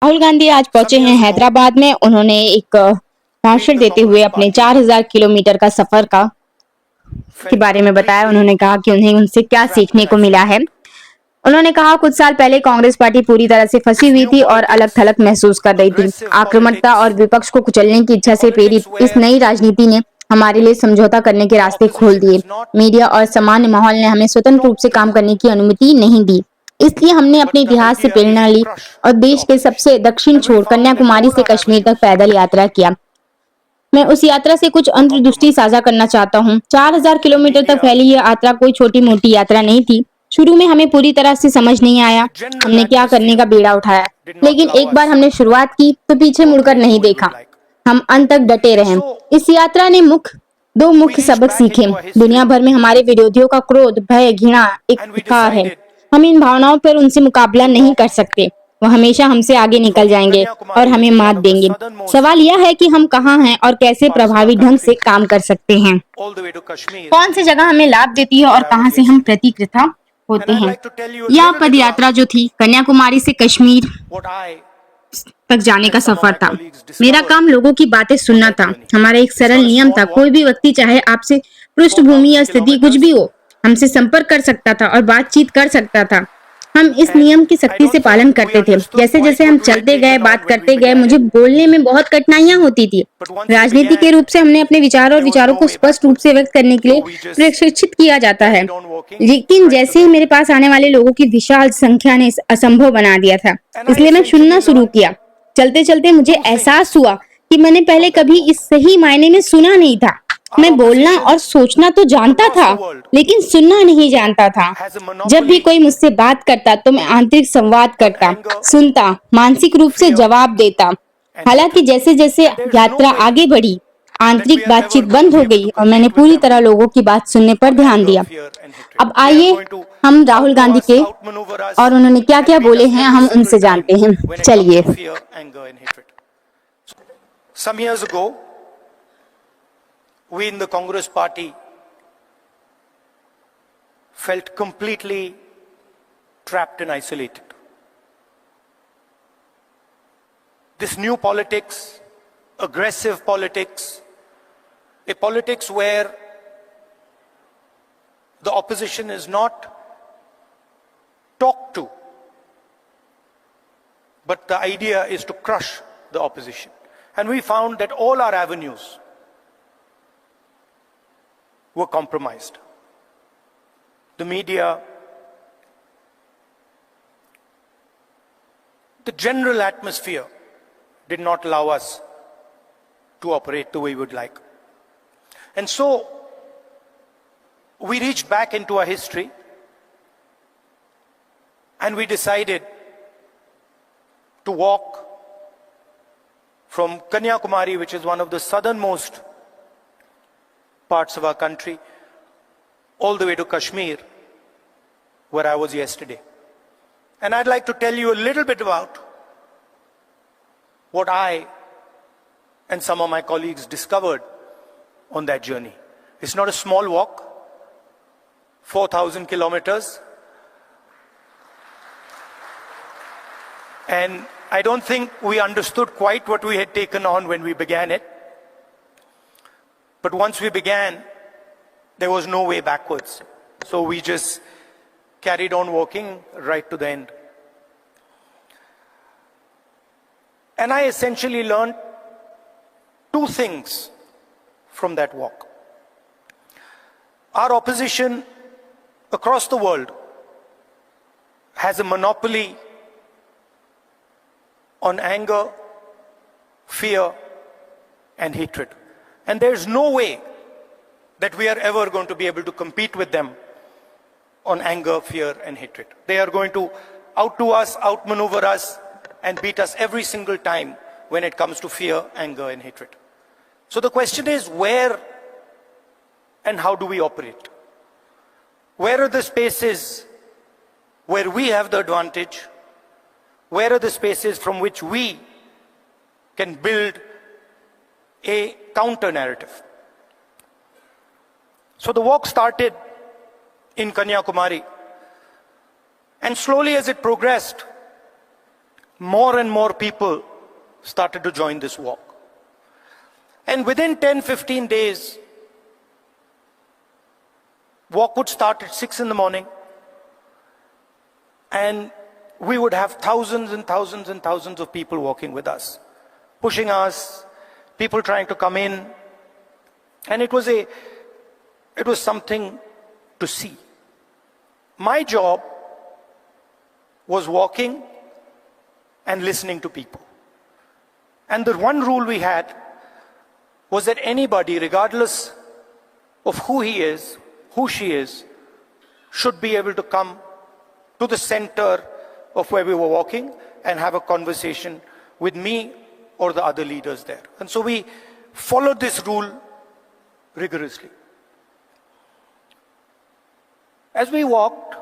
राहुल गांधी आज पहुंचे हैं हैदराबाद में। उन्होंने एक भाषण देते हुए अपने 4000 किलोमीटर का सफर के बारे में बताया। उन्होंने कहा कि उन्हें उनसे क्या सीखने को मिला है। उन्होंने कहा कुछ साल पहले कांग्रेस पार्टी पूरी तरह से फंसी हुई थी और अलग थलग महसूस कर रही थी। आक्रामकता और विपक्ष को कुचलने की इच्छा से प्रेरित इस नई राजनीति ने हमारे लिए समझौता करने के रास्ते खोल दिए। मीडिया और सामान्य माहौल ने हमें स्वतंत्र रूप से काम करने की अनुमति नहीं दी। इसलिए हमने अपने इतिहास से प्रेरणा ली और देश के सबसे दक्षिण छोर कन्याकुमारी से कश्मीर तक पैदल यात्रा किया। मैं उस यात्रा से कुछ अंतर्दृष्टि साझा करना चाहता हूँ। 4000 किलोमीटर तक फैली यह यात्रा कोई छोटी मोटी यात्रा नहीं थी। शुरू में हमें पूरी तरह से समझ नहीं आया हमने क्या करने का बीड़ा उठाया, लेकिन एक बार हमने शुरुआत की तो पीछे मुड़कर नहीं देखा। हम अंत तक डटे रहे। इस यात्रा ने दो मुख्य सबक सीखे। दुनिया भर में हमारे विरोधियों का क्रोध, भय, घृणा एक विकार है। हम इन भावनाओं पर उनसे मुकाबला नहीं कर सकते। वो हमेशा हमसे आगे निकल जाएंगे और हमें मात देंगे। सवाल यह है कि हम कहाँ हैं और कैसे प्रभावी ढंग से काम कर सकते हैं। कौन सी जगह हमें लाभ देती है और कहाँ से हम प्रतिकृत होते हैं। यह पद यात्रा जो थी कन्याकुमारी से कश्मीर तक जाने का सफर था। मेरा काम लोगों की बातें सुनना था। हमारा एक सरल नियम था, कोई भी व्यक्ति चाहे आपसे पृष्ठभूमि या स्थिति कुछ भी हो, हमसे संपर्क कर सकता था और बातचीत कर सकता था। हम इस नियम की सख्ती से पालन करते थे। जैसे जैसे हम चलते गए, बात करते गए, मुझे बोलने में बहुत कठिनाइयां होती थी। राजनीति के रूप से हमने अपने विचारों को स्पष्ट रूप से व्यक्त करने के लिए प्रशिक्षित किया जाता है, लेकिन जैसे ही मेरे पास आने वाले लोगों की विशाल संख्या ने इसे असंभव बना दिया था। इसलिए मैं सुनना शुरू किया। चलते चलते मुझे एहसास हुआ कि मैंने पहले कभी इस सही मायने में सुना नहीं था। मैं बोलना और सोचना तो जानता था, लेकिन सुनना नहीं जानता था। जब भी कोई मुझसे बात करता तो मैं आंतरिक संवाद करता, सुनता, मानसिक रूप से जवाब देता। हालांकि जैसे जैसे यात्रा आगे बढ़ी, आंतरिक बातचीत बंद हो गई और मैंने पूरी तरह लोगों की बात सुनने पर ध्यान दिया। अब आइए हम राहुल गांधी के और उन्होंने क्या क्या बोले हैं हम उनसे जानते हैं। चलिए। Some years ago, we in the Congress party felt completely trapped and isolated. This new politics, aggressive politics, a politics where the opposition is not talked to, but the idea is to crush the opposition. And we found that all our avenues were compromised. The media, the general atmosphere did not allow us to operate the way we would like. And so we reached back into our history and we decided to walk from Kanyakumari, which is one of the southernmost parts of our country, all the way to Kashmir, where I was yesterday. And I'd like to tell you a little bit about what I and some of my colleagues discovered on that journey. It's not a small walk, 4,000 kilometers. And I don't think we understood quite what we had taken on when we began it. But once we began, there was no way backwards. So we just carried on walking right to the end. And I essentially learned two things from that walk. Our opposition across the world has a monopoly on anger, fear, and hatred. And there's no way that we are ever going to be able to compete with them on anger, fear, and hatred. They are going to outdo us, outmaneuver us, and beat us every single time when it comes to fear, anger, and hatred. So the question is, where and how do we operate? Where are the spaces where we have the advantage? Where are the spaces from which we can build a counter narrative? So the walk started in Kanyakumari, and slowly as it progressed, more and more people started to join this walk. And within 10-15 days, walk would start at 6 in the morning, and we would have thousands and thousands and thousands of people walking with us, pushing us, people trying to come in. And it was something to see. My job was walking and listening to people. And the one rule we had was that anybody, regardless of who he is, who she is, should be able to come to the center of where we were walking and have a conversation with me or the other leaders there. And so we followed this rule rigorously. As we walked,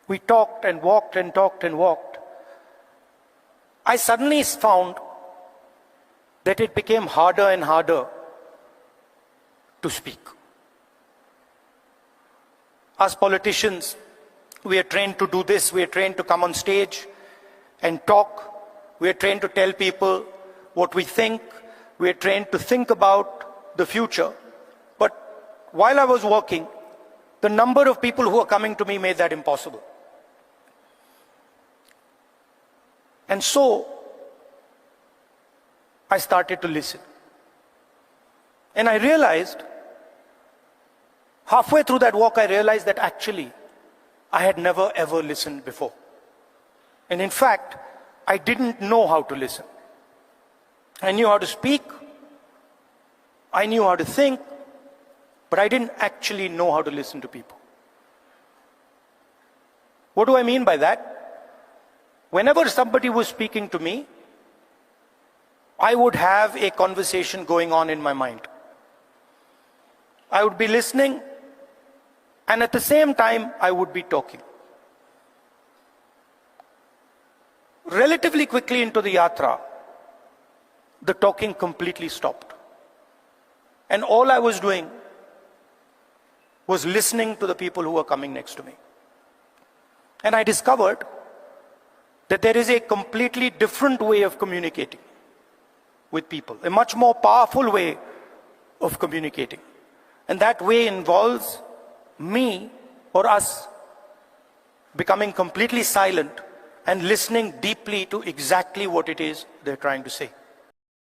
we talked and walked and talked and walked. I suddenly found that it became harder and harder to speak. As politicians, we are trained to do this. We are trained to come on stage and talk. We are trained to tell people what we think. We are trained to think about the future. But while I was walking, the number of people who were coming to me made that impossible. And so I started to listen. And I realized, halfway through that walk, I realized that actually I had never ever listened before. And in fact, I didn't know how to listen. I knew how to speak, I knew how to think, but I didn't actually know how to listen to people. What do I mean by that? Whenever somebody was speaking to me, I would have a conversation going on in my mind. I would be listening, and at the same time, I would be talking. Relatively quickly into the yatra, the talking completely stopped. And all I was doing was listening to the people who were coming next to me. And I discovered that there is a completely different way of communicating with people, a much more powerful way of communicating. And that way involves me or us becoming completely silent and listening deeply to exactly what it is they're trying to say.